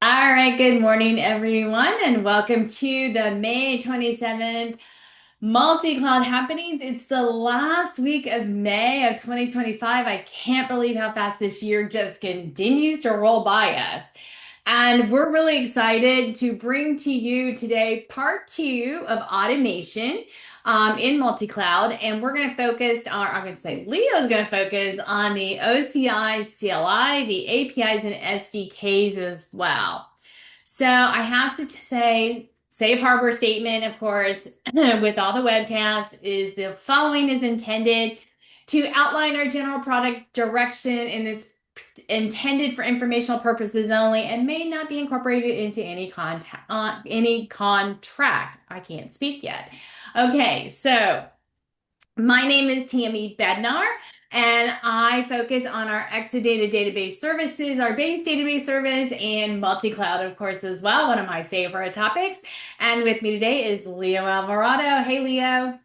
All right, good morning, everyone, and welcome to the May 27th Multi-Cloud Happenings. It's the last week of May of 2025. I can't believe how fast this year just continues to roll by us. And we're really excited to bring to you today part two of automation in multi-cloud. And we're going to focus on, I'm going to say Leo's going to focus on the OCI CLI, the APIs and SDKs as well. So I have to say, safe harbor statement, of course, with all the webcasts is the following is intended to outline our general product direction and it's intended for informational purposes only and may not be incorporated into any contract. I can't speak yet. Okay, so my name is Tammy Bednar, and I focus on our Exadata database services, our base database service, and multi-cloud, of course, as well, one of my favorite topics. And with me today is Leo Alvarado. Hey, Leo.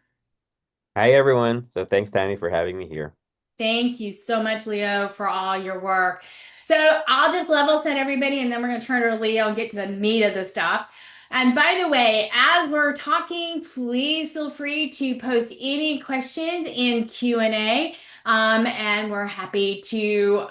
Hi everyone. Thanks Tammy for having me here. Thank you so much, Leo, for all your work. So I'll just level set everybody, and then we're going to turn to Leo and get to the meat of the stuff. And by the way, as we're talking, please feel free to post any questions in Q&A, and we're happy to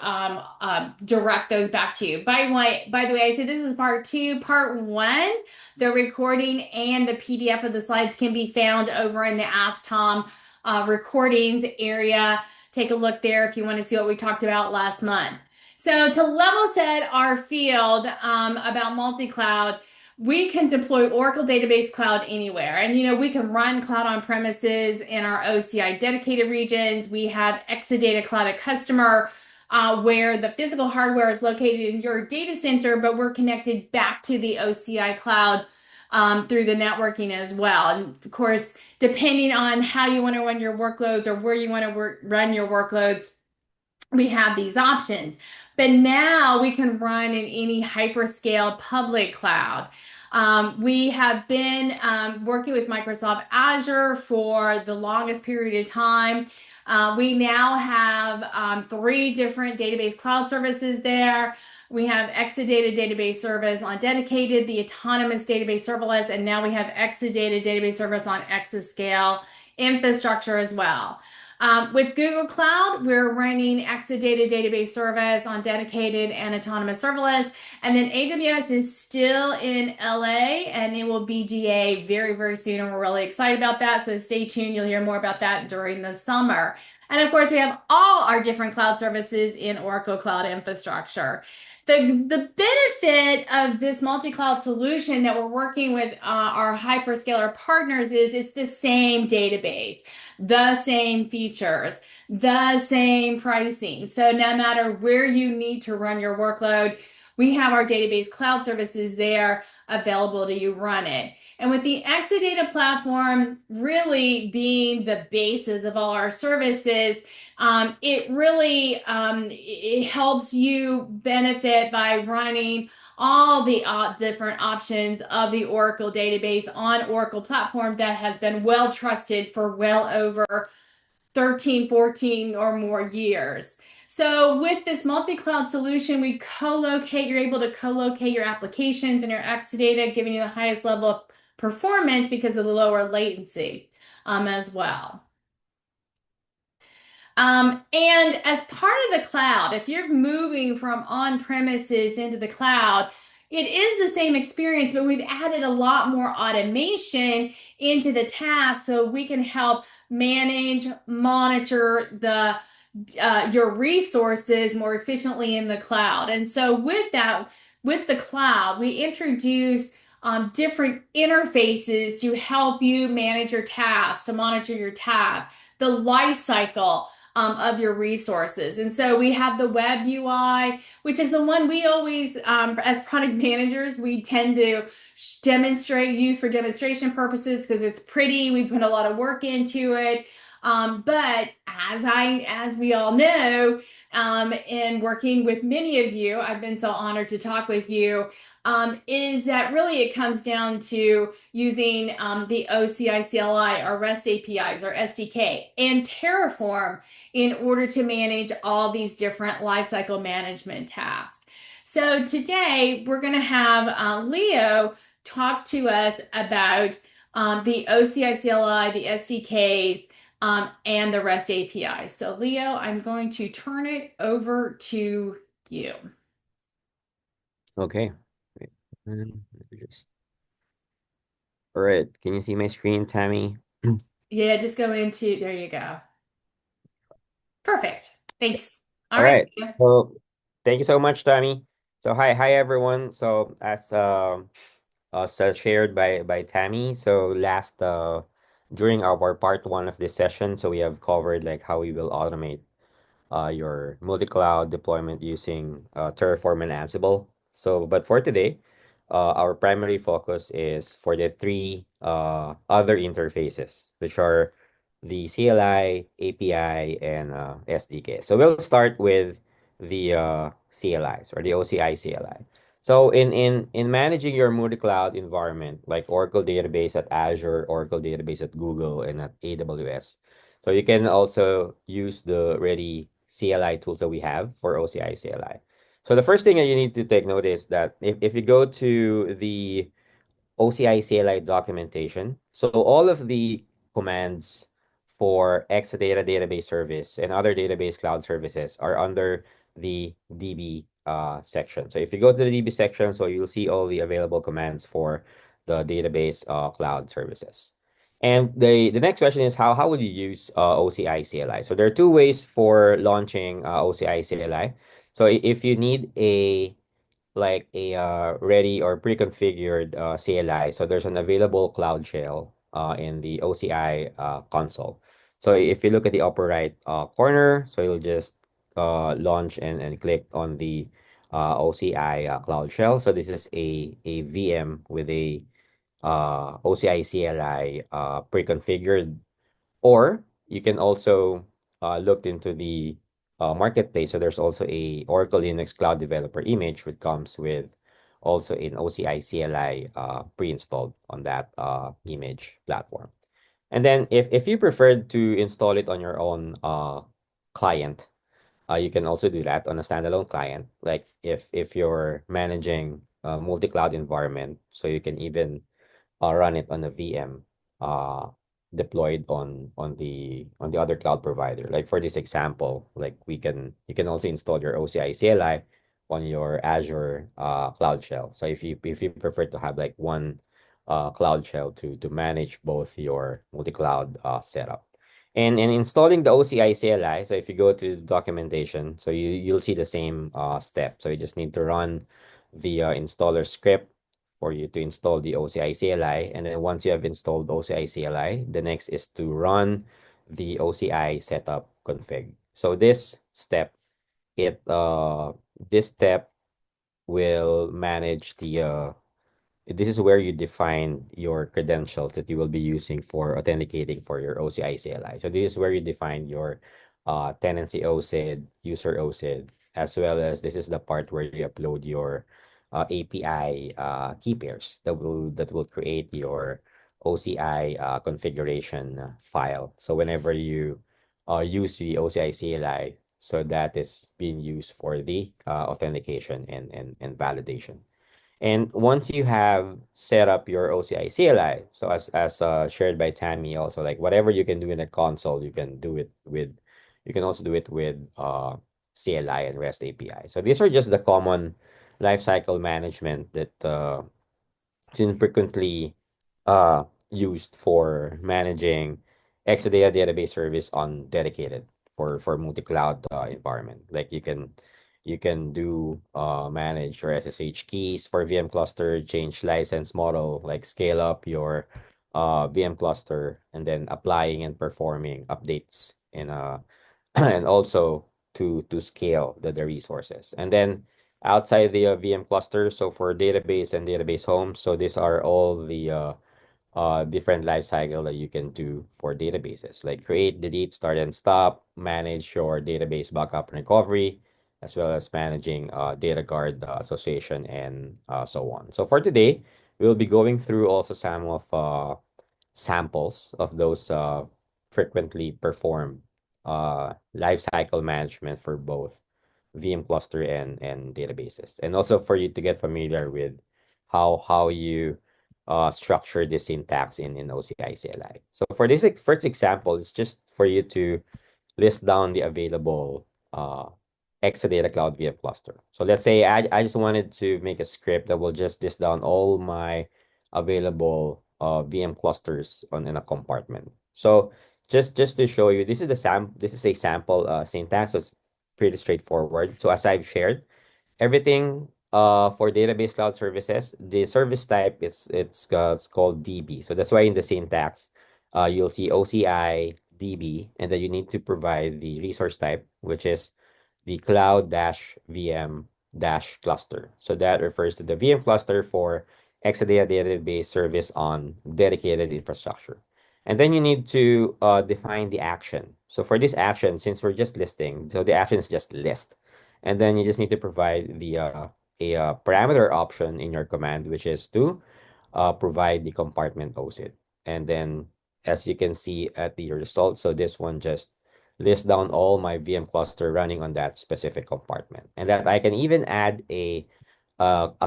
direct those back to you. By the way, I said this is part two. Part one, the recording and the PDF of the slides can be found over in the Ask Tom recordings area. Take a look there if you want to see what we talked about last month. So to level set our field about multi-cloud, we can deploy Oracle Database Cloud anywhere. And, we can run cloud on premises in our OCI dedicated regions. We have Exadata Cloud at Customer, where the physical hardware is located in your data center, but we're connected back to the OCI Cloud through the networking as well. And of course, depending on how you want to run your workloads or where you want to run your workloads, we have these options. But now we can run in any hyperscale public cloud. We have been working with Microsoft Azure for the longest period of time. We now have three different database cloud services there. We have Exadata Database Service on dedicated, the Autonomous Database Serverless, and now we have Exadata Database Service on Exascale infrastructure as well. With Google Cloud, we're running Exadata Database Service on dedicated and autonomous serverless. And then AWS is still in LA and it will be GA very, very soon. And we're really excited about that. So stay tuned. You'll hear more about that during the summer. And of course, we have all our different cloud services in Oracle Cloud Infrastructure. The benefit of this multi-cloud solution that we're working with our hyperscaler partners is it's the same database, the same features, the same pricing. So no matter where you need to run your workload, we have our database cloud services there available to you run it. And with the Exadata platform really being the basis of all our services, it really it helps you benefit by running all the different options of the Oracle database on Oracle platform that has been well trusted for well over 13, 14 or more years. So with this multi-cloud solution, you're able to co-locate your applications and your Exadata, giving you the highest level of performance because of the lower latency as well. And as part of the cloud, if you're moving from on-premises into the cloud, it is the same experience, but we've added a lot more automation into the task so we can help manage, monitor your resources more efficiently in the cloud. And so with that, with the cloud, we introduce different interfaces to help you manage your tasks, to monitor your tasks, the life cycle of your resources. And so we have the web UI, which is the one we always, as product managers, we tend to use for demonstration purposes because it's pretty. We put a lot of work into it. But as we all know, in working with many of you, I've been so honored to talk with you, is that really it comes down to using the OCI CLI or REST APIs or SDK and Terraform in order to manage all these different lifecycle management tasks. So today we're going to have Leo talk to us about the OCI CLI, the SDKs, and the REST API. So, Leo, I'm going to turn it over to you. Okay. Wait, let me just. All right. Can you see my screen, Tammy? Yeah, just go into, there you go. Perfect. Thanks. All All right, right. Leo. So thank you so much, Tammy. So hi everyone. So as shared by Tammy, so last during our part one of this session, so we have covered like how we will automate your multi-cloud deployment using Terraform and Ansible. So, but for today, our primary focus is for the three other interfaces, which are the CLI, API, and SDK. So we'll start with the CLIs or the OCI CLI. So in managing your multi-cloud environment, like Oracle database at Azure, Oracle database at Google, and at AWS, so you can also use the ready CLI tools that we have for OCI CLI. So the first thing that you need to take note is that if you go to the OCI CLI documentation, so all of the commands for Exadata database service and other database cloud services are under the DB section. So if you go to the DB section, so you'll see all the available commands for the database cloud services. And the next question is how would you use OCI CLI? So there are two ways for launching OCI CLI. So if you need a like a ready or pre-configured CLI. So there's an available Cloud Shell in the OCI console. So if you look at the upper right corner, so you'll just launch and click on the OCI Cloud Shell. So this is a VM with a OCI CLI pre-configured, or you can also look into the marketplace. So there's also a Oracle Linux Cloud Developer image, which comes with also an OCI CLI pre-installed on that image platform. And then if you prefer to install it on your own client, you can also do that on a standalone client. Like if you're managing a multi-cloud environment, so you can even run it on a VM uh, deployed on the other cloud provider. Like for this example, like you can also install your OCI CLI on your Azure Cloud Shell. So if you prefer to have like one Cloud Shell to manage both your multi-cloud setup. And installing the OCI CLI, so if you go to the documentation, so you'll see the same step. So you just need to run the installer script for you to install the OCI CLI. And then once you have installed OCI CLI, the next is to run the OCI setup config. So it this step will manage the this is where you define your credentials that you will be using for authenticating for your OCI CLI. So this is where you define your tenancy OCID, user OCID, as well as this is the part where you upload your API key pairs that will create your OCI configuration file. So whenever you use the OCI CLI, so that is being used for the authentication and validation. And once you have set up your OCI CLI, so as shared by Tammy, also like whatever you can do in a console, you can do it with, you can also do it with CLI and REST API. So these are just the common lifecycle management that it's infrequently used for managing Exadata database service on dedicated for multi-cloud environment. Like you can do manage your SSH keys for VM cluster, change license model, like scale up your VM cluster, and then applying and performing updates in and also to scale the resources. And then outside the VM cluster, so for database and database homes, so these are all the different life cycle that you can do for databases, like create, delete, start and stop, manage your database backup and recovery, as well as managing data guard association and so on. So for today, we'll be going through also some of samples of those frequently performed lifecycle management for both VM cluster and databases, and also for you to get familiar with how you structure the syntax in OCI CLI. So for this first example, it's just for you to list down the available Exadata Cloud VM cluster. So let's say I just wanted to make a script that will just list down all my available VM clusters in a compartment. So just to show you, this is a sample syntax. So it's pretty straightforward. So as I've shared, everything for database cloud services, the service type it's called DB. So that's why in the syntax, you'll see OCI DB, and then you need to provide the resource type, which is the cloud dash VM dash cluster. So that refers to the VM cluster for Exadata database service on dedicated infrastructure. And then you need to define the action. So for this action, since we're just listing, so the action is just list. And then you just need to provide a parameter option in your command, which is to provide the compartment OSID. And then as you can see at the result, so this one just lists down all my VM cluster running on that specific compartment. And that I can even add a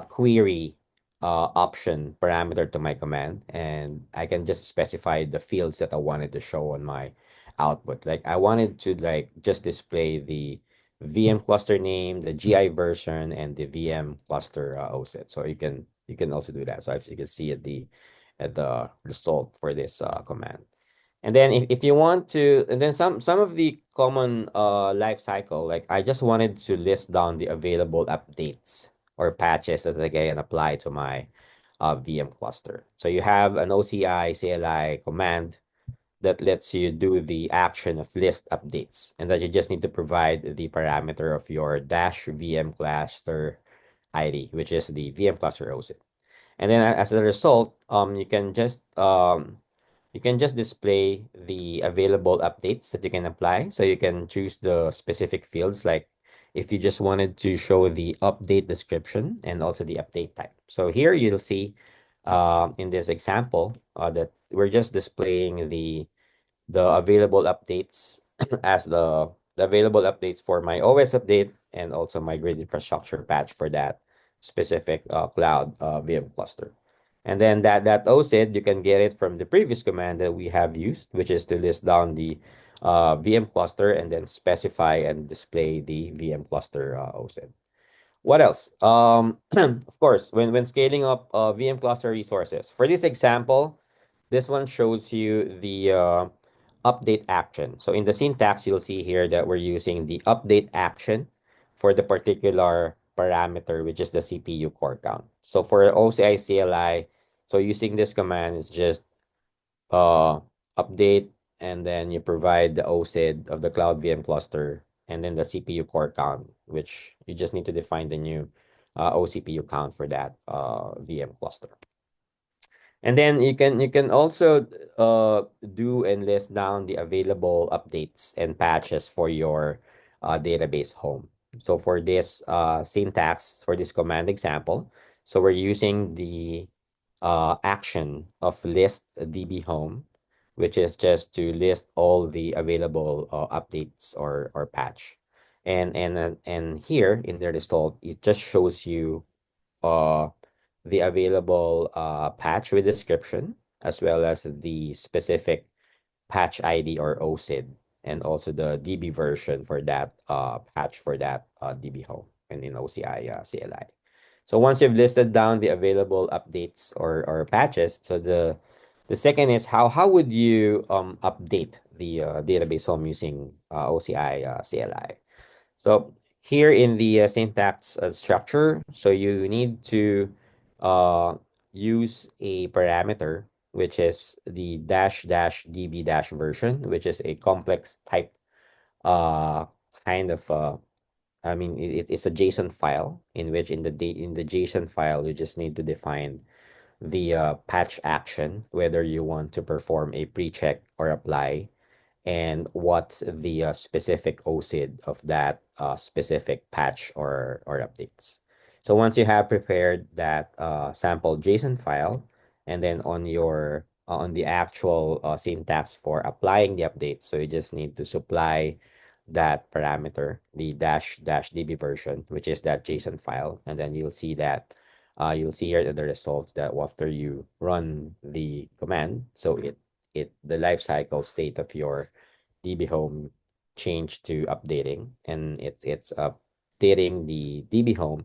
query option parameter to my command, and I can just specify the fields that I wanted to show on my output. Like I wanted to like just display the VM cluster name, the GI version, and the VM cluster OSID. So you can also do that. So as you can see at the result for this command. And then if you want to, and then some of the common life cycle, like I just wanted to list down the available updates or patches that I can apply to my VM cluster. So you have an OCI CLI command that lets you do the action of list updates, and that you just need to provide the parameter of your dash VM cluster ID, which is the VM cluster OSID. And then as a result, you can just display the available updates that you can apply. So you can choose the specific fields, like if you just wanted to show the update description and also the update type. So here you'll see in this example that we're just displaying the available updates as the available updates for my OS update and also my grid infrastructure patch for that specific cloud VM cluster. And then that OSID, you can get it from the previous command that we have used, which is to list down the VM cluster and then specify and display the VM cluster OSID. What else? Of course, when scaling up VM cluster resources. For this example, this one shows you the update action. So in the syntax, you'll see here that we're using the update action for the particular parameter, which is the CPU core count. So for OCI CLI, so using this command is just uh, update, and then you provide the OSID of the cloud VM cluster, and then the CPU core count, which you just need to define the new OCPU count for that VM cluster. And then you can also do and list down the available updates and patches for your database home. So for this syntax, for this command example, so we're using the action of list db home, which is just to list all the available updates or patch. And here in the result, it just shows you uh, the available patch with description, as well as the specific patch ID or OSID, and also the DB version for that patch for that DB home and in OCI CLI. So once you've listed down the available updates or patches, so the second is how would you update the database home using OCI CLI? So here in the syntax structure, so you need to uh, use a parameter, which is the dash dash db dash version, which is a complex type uh, kind of I mean it's a JSON file in which in the JSON file you just need to define the patch action, whether you want to perform a pre-check or apply, and what's the specific OCID of that specific patch or updates. So once you have prepared that sample JSON file, and then on the actual syntax for applying the updates, so you just need to supply that parameter, the dash db version, which is that JSON file, and then you'll see here the results that after you run the command, so the life cycle state of your DB home changed to updating, and it's updating the DB home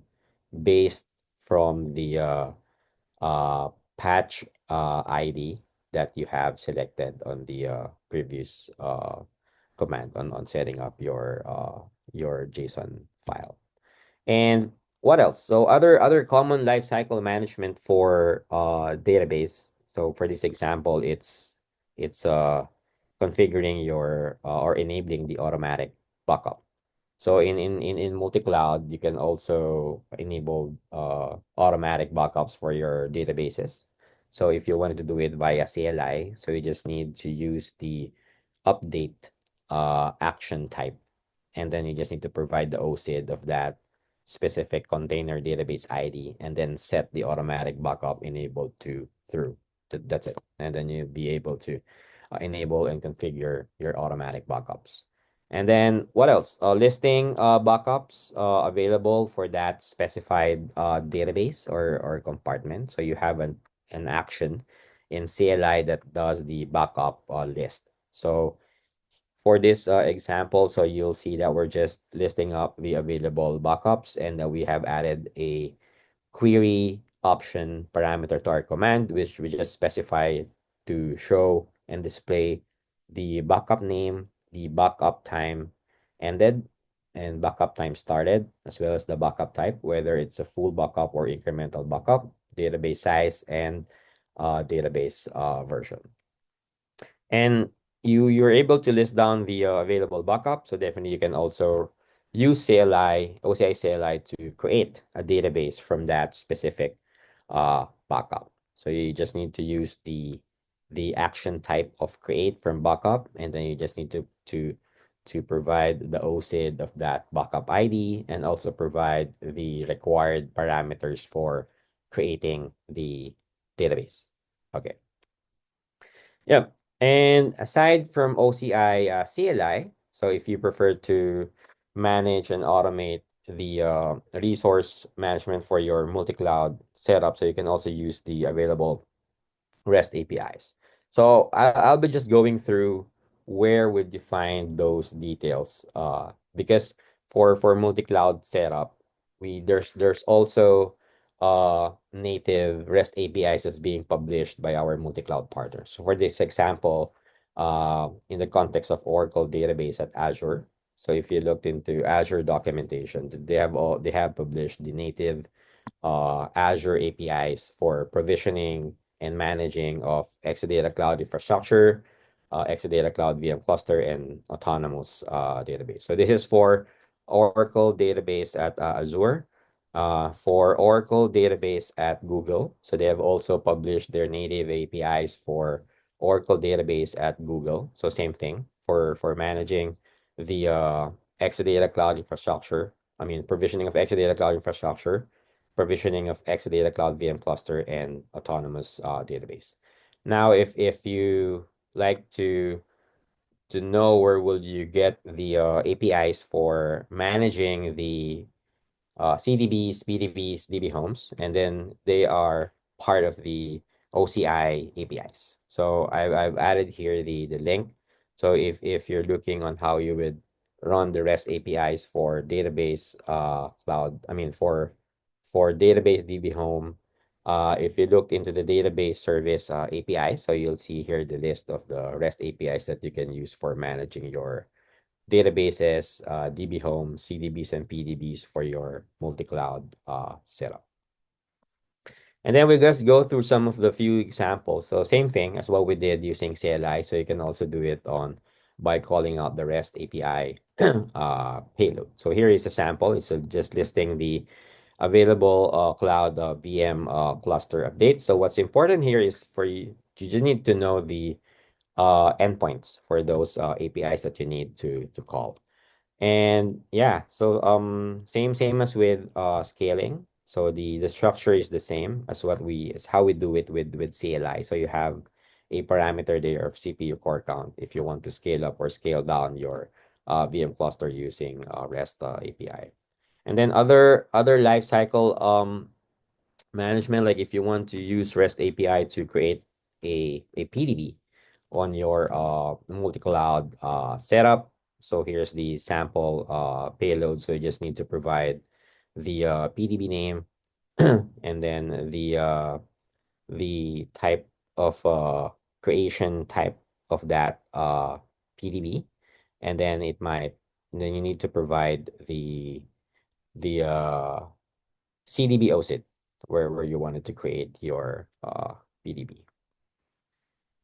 based from the patch ID that you have selected on the previous command on setting up your JSON file. And what else? So other common lifecycle management for database. So for this example, it's configuring your or enabling the automatic backup. So in multi-cloud, you can also enable automatic backups for your databases. So if you wanted to do it via CLI, so you just need to use the update action type, and then you just need to provide the OCID of that specific container database ID, and then set the automatic backup enabled to through. That's it. And then you'll be able to enable and configure your automatic backups. And then what else? Listing backups available for that specified database or compartment. So you have an action in CLI that does the backup list. So for this example, so you'll see that we're just listing up the available backups, and that we have added a query option parameter to our command, which we just specify to show and display the backup name, the backup time ended, and backup time started, as well as the backup type, whether it's a full backup or incremental backup, database size, and database version. And you're able to list down the available backup. So definitely you can also use CLI, OCI CLI to create a database from that specific backup. So you just need to use the action type of create from backup, and then you just need to provide the OCID of that backup ID, and also provide the required parameters for creating the database. Okay. Yep. And aside from OCI CLI, so if you prefer to manage and automate the resource management for your multi-cloud setup, so you can also use the available REST APIs. So I'll be just going through where would you find those details. Because for multi-cloud setup, there's also native REST APIs that's being published by our multi-cloud partners. So for this example, in the context of Oracle database at Azure. So if you looked into Azure documentation, they have published the native Azure APIs for provisioning and managing of Exadata Cloud infrastructure, Exadata Cloud VM cluster, and autonomous database. So this is for Oracle database at Azure, for Oracle database at Google. So they have also published their native APIs for Oracle database at Google. So same thing for managing the Exadata Cloud infrastructure. I mean, provisioning of Exadata Cloud infrastructure, provisioning of Exadata Cloud VM cluster, and autonomous database. Now, if you like to know where will you get the APIs for managing the CDBs, PDBs, DB homes, and then they are part of the OCI APIs. So I've added here the link. So if you're looking on how you would run the REST APIs for database cloud, I mean for database DB home, if you look into the database service API, so you'll see here the list of the REST APIs that you can use for managing your databases, DB Home, CDBs, and PDBs for your multi-cloud setup. And then we just go through some of the few examples. So same thing as what we did using CLI. So you can also do it on by calling out the REST API payload. So here is a sample. It's just listing the available cloud VM cluster updates. So what's important here is for you, you just need to know the endpoints for those APIs that you need to call. And yeah, so same as with scaling. So the structure is the same as what we as how we do it with CLI. So you have a parameter there of CPU core count if you want to scale up or scale down your VM cluster using REST API. And then other lifecycle management, like if you want to use REST API to create a PDB on your multi-cloud setup. So here's the sample payload. So you just need to provide the PDB name and then the type of creation type of that PDB, and then then you need to provide the CDB OSID where you wanted to create your PDB.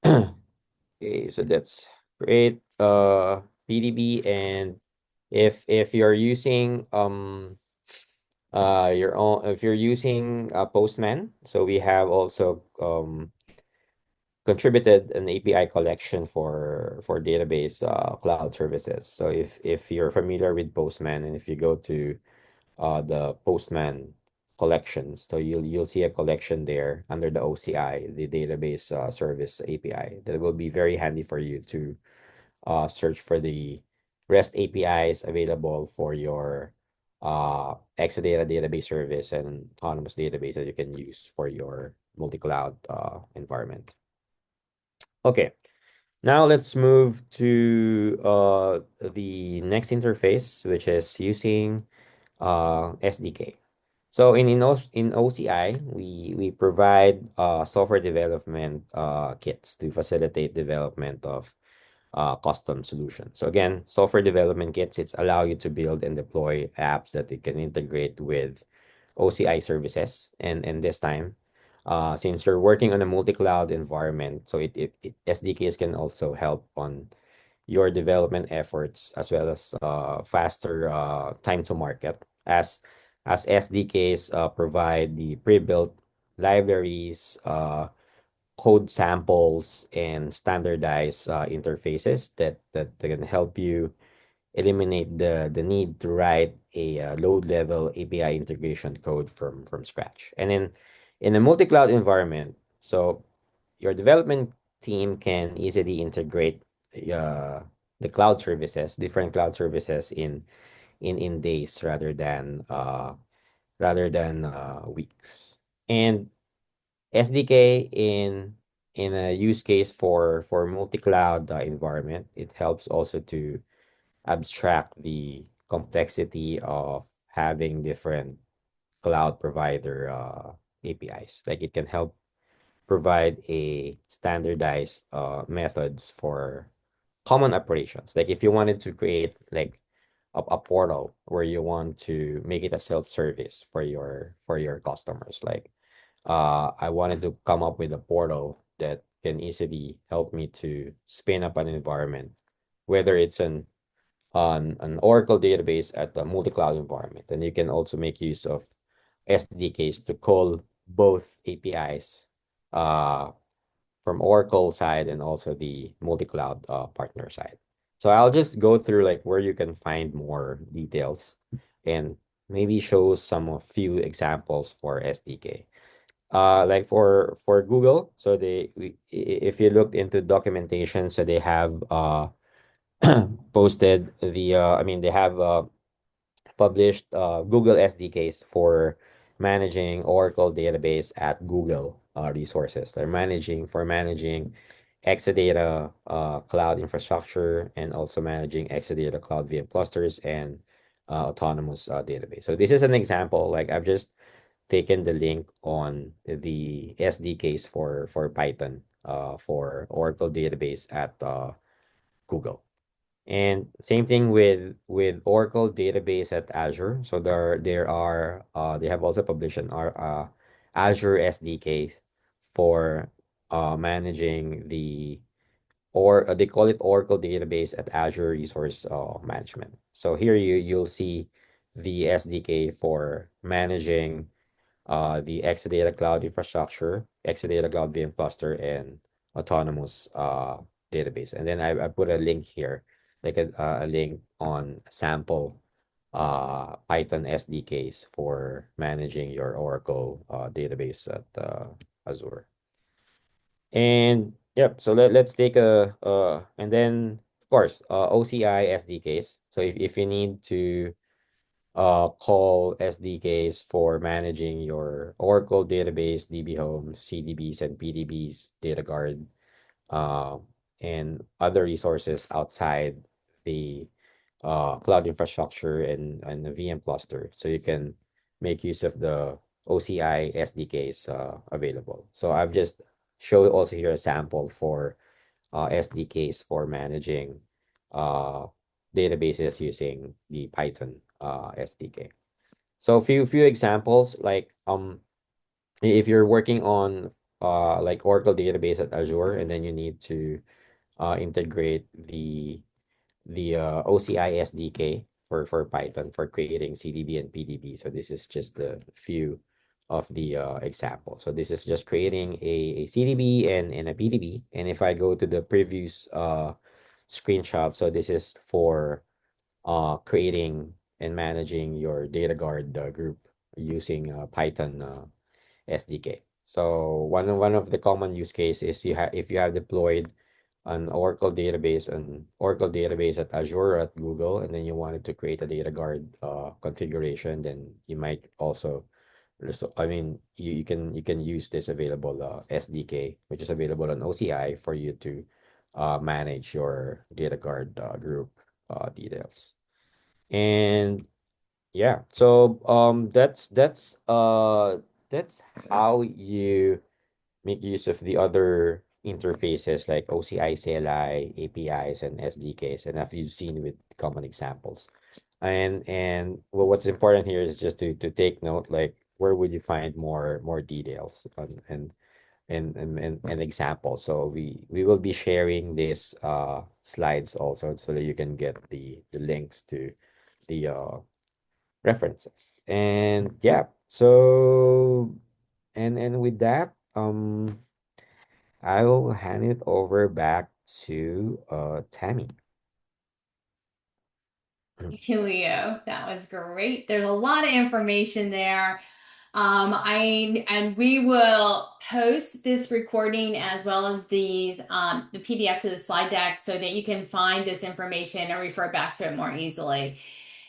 Okay, so that's create PDB, and if you're using your own, if you're using Postman, so we have also contributed an API collection for database cloud services. So if you're familiar with Postman, and if you go to the Postman collections. So you'll see a collection there under the OCI, the database service API. That will be very handy for you to search for the REST APIs available for your Exadata database service and autonomous database that you can use for your multi-cloud environment. Okay, now let's move to the next interface, which is using SDK. So in OCI, we provide software development kits to facilitate development of custom solutions. So again, software development kits, it's allow you to build and deploy apps that it can integrate with OCI services. And this time, since you're working on a multi-cloud environment, so SDKs can also help on your development efforts as well as faster time to market as SDKs provide the pre-built libraries, code samples, and standardized interfaces that can help you eliminate the need to write a load level API integration code from scratch. And in a multi-cloud environment, so your development team can easily integrate uh, the cloud services, different cloud services in days rather than weeks. And SDK in a use case for multi-cloud environment, it helps also to abstract the complexity of having different cloud provider APIs. Like it can help provide a standardized methods for common operations. Like if you wanted to create like a portal where you want to make it a self-service for your customers. Like I wanted to come up with a portal that can easily help me to spin up an environment, whether it's an Oracle database at the multi-cloud environment. And you can also make use of SDKs to call both APIs uh, from Oracle side and also the multi-cloud partner side. So I'll just go through like where you can find more details and maybe show some of few examples for SDK. Like for Google, so if you looked into documentation, so they have posted I mean they have published Google SDKs for managing Oracle database at Google resources. They're managing Exadata cloud infrastructure and also managing Exadata cloud VM clusters and autonomous database. So this is an example. Like I've just taken the link on the SDKs for Python for Oracle database at Google. And same thing with Oracle database at Azure. So they have also published an Azure SDKs for managing or they call it Oracle database at Azure Resource Management. So here you'll see the SDK for managing the Exadata Cloud infrastructure, Exadata Cloud VM cluster, and autonomous database. And then I put a link here, like a link on sample Python SDKs for managing your Oracle database at Azure. And yep, so let's take and then of course OCI SDKs. So if you need to call SDKs for managing your Oracle database, DB Home, CDBs, and PDBs, data guard, uh, and other resources outside the cloud infrastructure and the VM cluster. So you can make use of the OCI SDKs available. So I've just showed also here a sample for SDKs for managing uh, databases using the Python SDK. So few examples like if you're working on like Oracle database at Azure and then you need to integrate the OCI SDK for Python for creating CDB and PDB. So this is just a few of the examples. So this is just creating a CDB and a PDB. And if I go to the previous screenshot, so this is for creating and managing your data guard group using Python SDK. So one of the common use case is you have if you have deployed an Oracle database at Azure or at Google, and then you wanted to create a data guard configuration, then you might also I mean you can use this available SDK which is available on OCI for you to manage your data guard group details. And yeah, so that's how you make use of the other interfaces like OCI CLI, APIs, and SDKs, and as you've seen with common examples. And well, what's important here is just to take note, like where would you find more details on, and examples. So we will be sharing these slides also so that you can get the links to the references. And yeah, so and with that, I will hand it over back to Tammy. Thank you, Leo. That was great. There's a lot of information there. And we will post this recording as well as the PDF to the slide deck so that you can find this information and refer back to it more easily.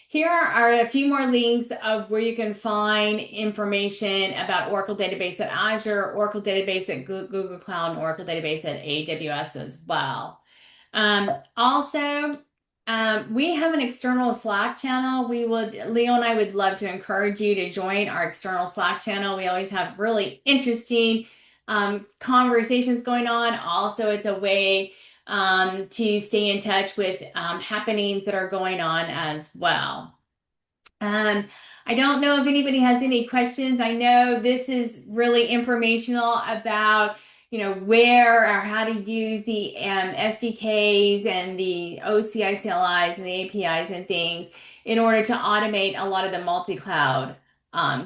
Here are a few more links of where you can find information about Oracle Database at Azure, Oracle Database at Google Cloud, and Oracle Database at AWS as well. Also, we have an external Slack channel. Leo and I would love to encourage you to join our external Slack channel. We always have really interesting conversations going on. Also, it's a way to stay in touch with happenings that are going on as well. Um, I don't know if anybody has any questions. I know this is really informational about, where or how to use the SDKs and the OCI CLIs and the APIs and things in order to automate a lot of the multi-cloud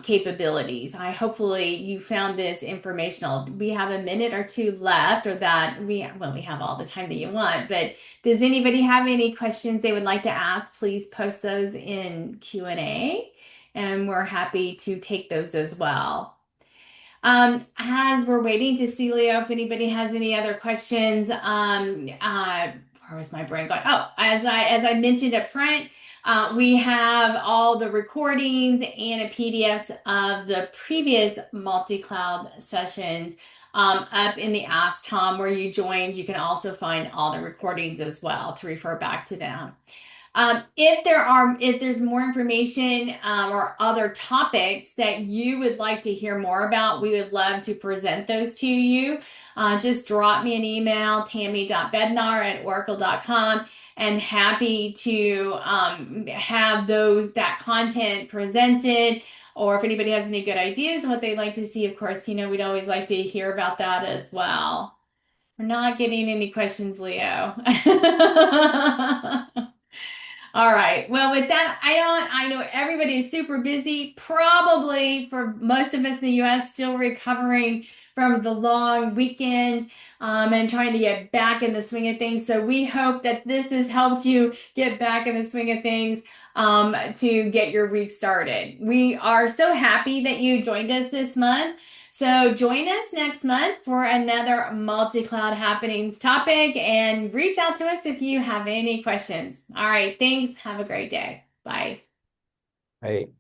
capabilities. Hopefully you found this informational. We have a minute or two left, or that we have all the time that you want, but does anybody have any questions they would like to ask? Please post those in Q&A, and we're happy to take those as well. As we're waiting to see, Leo, if anybody has any other questions, where was my brain going? Oh, as I mentioned up front, we have all the recordings and a PDFs of the previous multi-cloud sessions up in the Ask Tom where you joined. You can also find all the recordings as well to refer back to them. If there's more information or other topics that you would like to hear more about, we would love to present those to you. Just drop me an email, tammy.bednar@oracle.com, and happy to have that content presented. Or if anybody has any good ideas and what they'd like to see, of course, we'd always like to hear about that as well. We're not getting any questions, Leo. All right. Well, with that, I know everybody is super busy, probably for most of us in the US, still recovering from the long weekend, and trying to get back in the swing of things. So we hope that this has helped you get back in the swing of things, to get your week started. We are so happy that you joined us this month. So join us next month for another multi-cloud happenings topic and reach out to us if you have any questions. All right, thanks. Have a great day. Bye. Right.